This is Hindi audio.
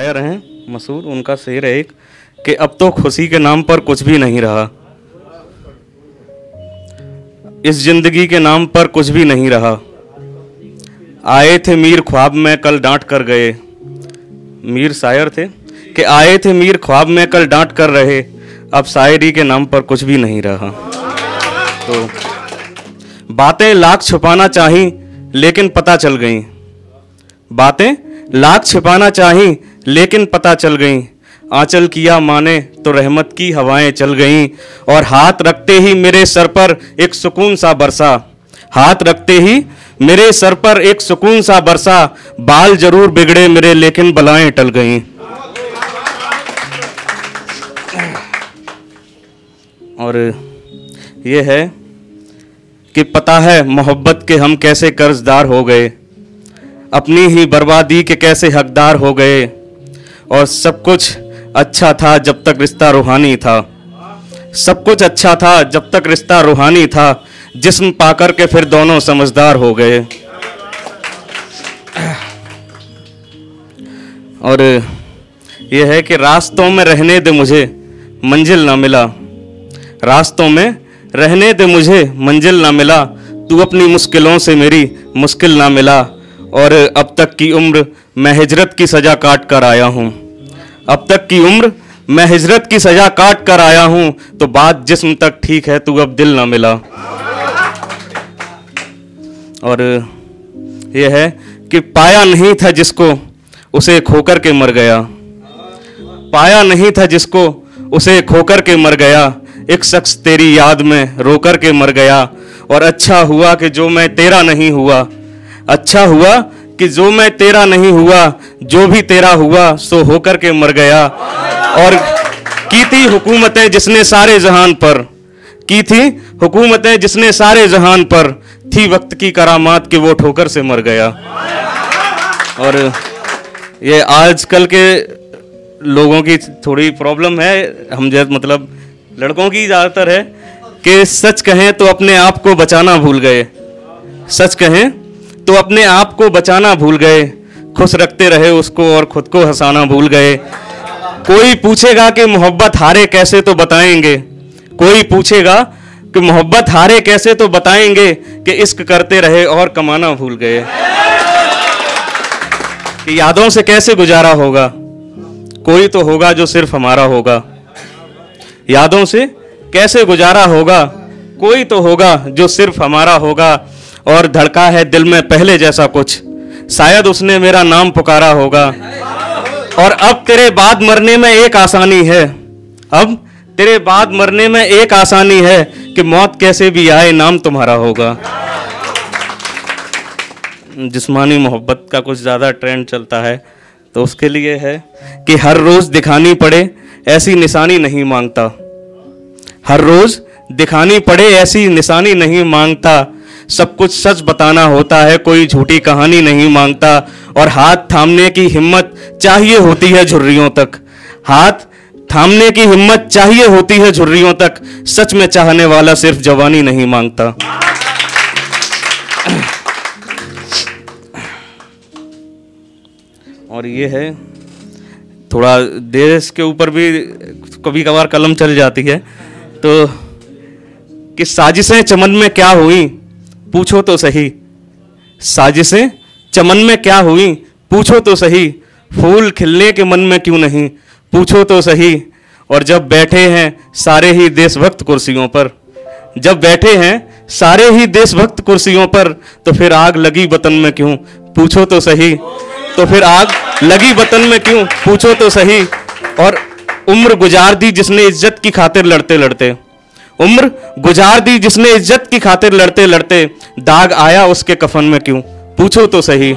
शायर हैं मशहूर, उनका शेर है एक कि अब तो खुशी के नाम पर कुछ भी नहीं रहा, इस जिंदगी के नाम पर कुछ भी नहीं रहा। आए थे मीर ख्वाब में कल डांट कर गए, मीर शायर थे कि आए थे मीर ख्वाब में कल डांट कर रहे, अब शायरी के नाम पर कुछ भी नहीं रहा। तो बातें लाख छुपाना चाही लेकिन पता चल गई, बातें लाख छिपाना चाही लेकिन पता चल गई। आंचल किया माने तो रहमत की हवाएं चल गईं, और हाथ रखते ही मेरे सर पर एक सुकून सा बरसा, हाथ रखते ही मेरे सर पर एक सुकून सा बरसा। बाल जरूर बिगड़े मेरे लेकिन बलाएं टल गईं। और ये है कि पता है मोहब्बत के हम कैसे कर्जदार हो गए, अपनी ही बर्बादी के कैसे हकदार हो गए। और सब कुछ अच्छा था जब तक रिश्ता रूहानी था, सब कुछ अच्छा था जब तक रिश्ता रूहानी था। जिस्म पाकर के फिर दोनों समझदार हो गए। और यह है कि रास्तों में रहने दे मुझे मंजिल ना मिला, रास्तों में रहने दे मुझे मंजिल ना मिला। तू अपनी मुश्किलों से मेरी मुश्किल ना मिला। और अब तक की उम्र मैं हिजरत की सज़ा काट कर आया हूँ, अब तक की उम्र मैं हिजरत की सज़ा काट कर आया हूँ। तो बात जिस्म तक ठीक है, तू अब दिल ना मिला। और यह है कि पाया नहीं था जिसको उसे खोकर के मर गया, पाया नहीं था जिसको उसे खोकर के मर गया। एक शख्स तेरी याद में रोकर के मर गया। और अच्छा हुआ कि जो मैं तेरा नहीं हुआ, अच्छा हुआ कि जो मैं तेरा नहीं हुआ। जो भी तेरा हुआ सो होकर के मर गया। और की थी हुकूमतें जिसने सारे जहान पर, की थी हुकूमतें जिसने सारे जहान पर, थी वक्त की करामात के वो ठोकर से मर गया। और ये आजकल के लोगों की थोड़ी प्रॉब्लम है, हम जैसे मतलब लड़कों की ज़्यादातर है कि सच कहें तो अपने आप को बचाना भूल गए, सच कहें तो अपने आप को बचाना भूल गए। खुश रखते रहे उसको और खुद को हंसाना भूल गए। कोई पूछेगा कि मोहब्बत हारे कैसे तो बताएंगे, कोई पूछेगा कि मोहब्बत हारे कैसे तो बताएंगे कि इश्क करते रहे और कमाना भूल गए। कि यादों से कैसे गुजारा होगा, कोई तो होगा जो सिर्फ हमारा होगा। यादों से कैसे गुजारा होगा, कोई तो होगा जो सिर्फ हमारा होगा। और धड़का है दिल में पहले जैसा कुछ, शायद उसने मेरा नाम पुकारा होगा। और अब तेरे बाद मरने में एक आसानी है, अब तेरे बाद मरने में एक आसानी है कि मौत कैसे भी आए नाम तुम्हारा होगा। जिस्मानी मोहब्बत का कुछ ज़्यादा ट्रेंड चलता है, तो उसके लिए है कि हर रोज़ दिखानी पड़े ऐसी निशानी नहीं मांगता, हर रोज़ दिखानी पड़े ऐसी निशानी नहीं मांगता। सब कुछ सच बताना होता है, कोई झूठी कहानी नहीं मांगता। और हाथ थामने की हिम्मत चाहिए होती है झुर्रियों तक, हाथ थामने की हिम्मत चाहिए होती है झुर्रियों तक। सच में चाहने वाला सिर्फ जवानी नहीं मांगता। और ये है थोड़ा देश के ऊपर भी कभी कभार कलम चल जाती है, तो कि साजिशें चमन में क्या हुई पूछो तो सही, साजिशें चमन में क्या हुई पूछो तो सही। फूल खिलने के मन में क्यों नहीं पूछो तो सही। और जब बैठे हैं सारे ही देशभक्त कुर्सियों पर, जब बैठे हैं सारे ही देशभक्त कुर्सियों पर, तो फिर आग लगी वतन में क्यों पूछो तो सही, तो फिर आग लगी वतन में क्यों पूछो तो सही। और उम्र गुजार दी जिसने इज्जत की खातिर लड़ते लड़ते, उम्र गुजार दी जिसने इज्जत की खातिर लड़ते लड़ते, दाग आया उसके कफन में क्यों पूछो तो सही।